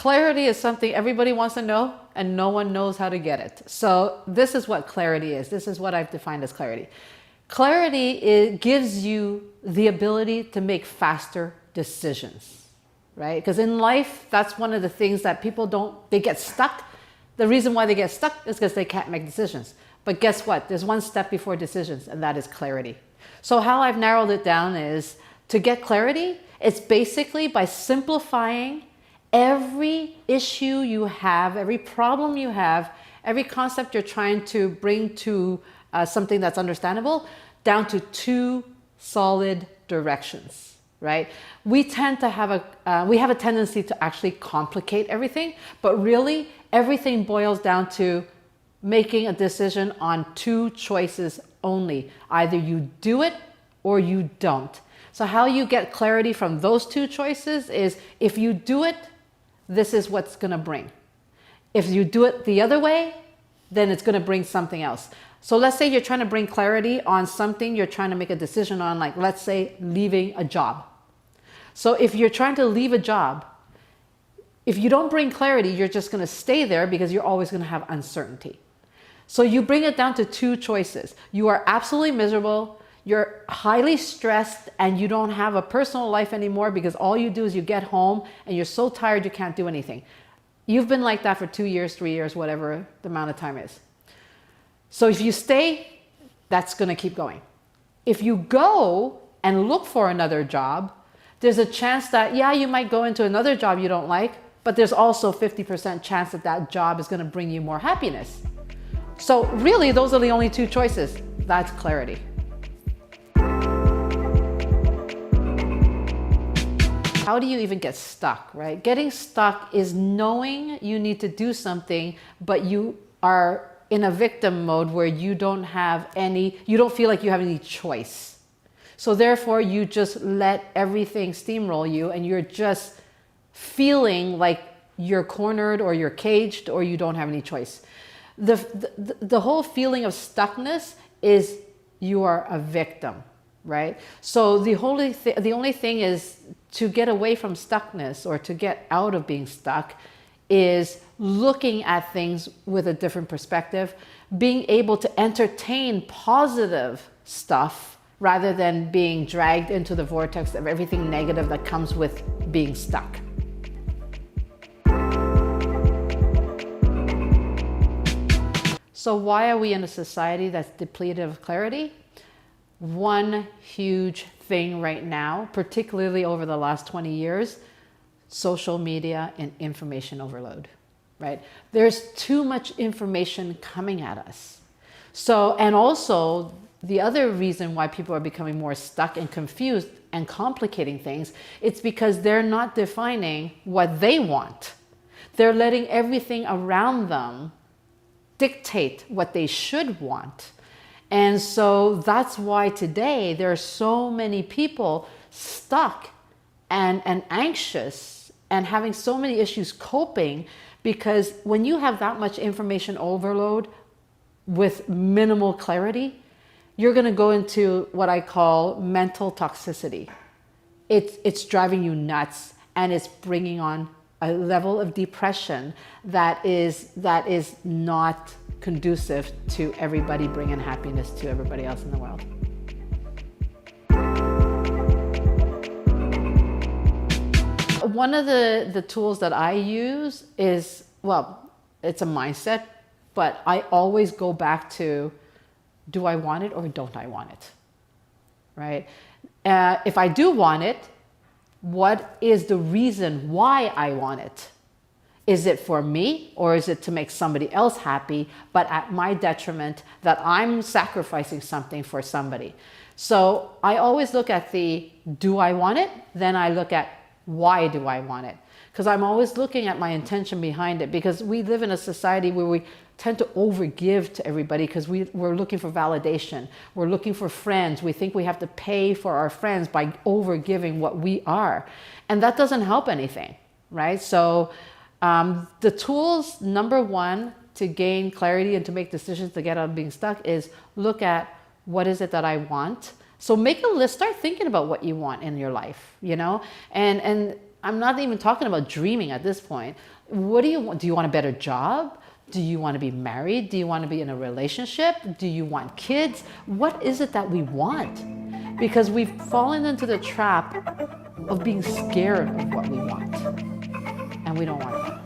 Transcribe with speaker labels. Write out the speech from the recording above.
Speaker 1: Clarity is something everybody wants to know and no one knows how to get it. So this is what clarity is. This is what I've defined as clarity. Clarity gives you the ability to make faster decisions, right? Because in life, that's one of the things that people they get stuck. The reason why they get stuck is because they can't make decisions. But guess what? There's one step before decisions, and that is clarity. So how I've narrowed it down is to get clarity, it's basically by simplifying every issue you have, every problem you have, every concept you're trying to bring to something that's understandable down to two solid directions, right? We tend to have we have a tendency to actually complicate everything, but really everything boils down to making a decision on two choices only. Either you do it or you don't. So how you get clarity from those two choices is if you do it, this is what's going to bring. If you do it the other way, then it's going to bring something else. So let's say you're trying to bring clarity on something you're trying to make a decision on, like let's say leaving a job. So if you're trying to leave a job, if you don't bring clarity, you're just going to stay there because you're always going to have uncertainty. So you bring it down to two choices. You are absolutely miserable, you're highly stressed, and you don't have a personal life anymore because all you do is you get home and you're so tired you can't do anything. You've been like that for 2 years, 3 years, whatever the amount of time is. So if you stay, that's going to keep going. If you go and look for another job, there's a chance that, yeah, you might go into another job you don't like, but there's also 50% chance that that job is going to bring you more happiness. So really, those are the only two choices. That's clarity. How do you even get stuck, right? Getting stuck is knowing you need to do something, but you are in a victim mode where you don't feel like you have any choice. So therefore, you just let everything steamroll you and you're just feeling like you're cornered or you're caged or you don't have any choice. The whole feeling of stuckness is you are a victim, right? So the only thing is to get away from stuckness or to get out of being stuck is looking at things with a different perspective, being able to entertain positive stuff rather than being dragged into the vortex of everything negative that comes with being stuck. So why are we in a society that's depleted of clarity? One huge thing right now, particularly over the last 20 years, social media and information overload, right? There's too much information coming at us. So, and also the other reason why people are becoming more stuck and confused and complicating things, it's because they're not defining what they want. They're letting everything around them dictate what they should want. And so that's why today there are so many people stuck and anxious and having so many issues coping, because when you have that much information overload with minimal clarity, you're going to go into what I call mental toxicity. It's driving you nuts, and it's bringing on a level of depression that is not conducive to everybody bringing happiness to everybody else in the world. One of the tools that I use is, well, it's a mindset, but I always go back to, do I want it or don't I want it, right? If I do want it, what is the reason why I want it? Is it for me, or is it to make somebody else happy, but at my detriment, that I'm sacrificing something for somebody? So I always look at the, do I want it? Then I look at, why do I want it? Because I'm always looking at my intention behind it, because we live in a society where we tend to overgive to everybody because we're looking for validation. We're looking for friends. We think we have to pay for our friends by overgiving what we are. And that doesn't help anything, right? So the tools, number one, to gain clarity and to make decisions to get out of being stuck is look at, what is it that I want? So make a list, start thinking about what you want in your life, you know, and I'm not even talking about dreaming at this point. What do you want? Do you want a better job? Do you want to be married? Do you want to be in a relationship? Do you want kids? What is it that we want? Because we've fallen into the trap of being scared of what we want. And we don't want that.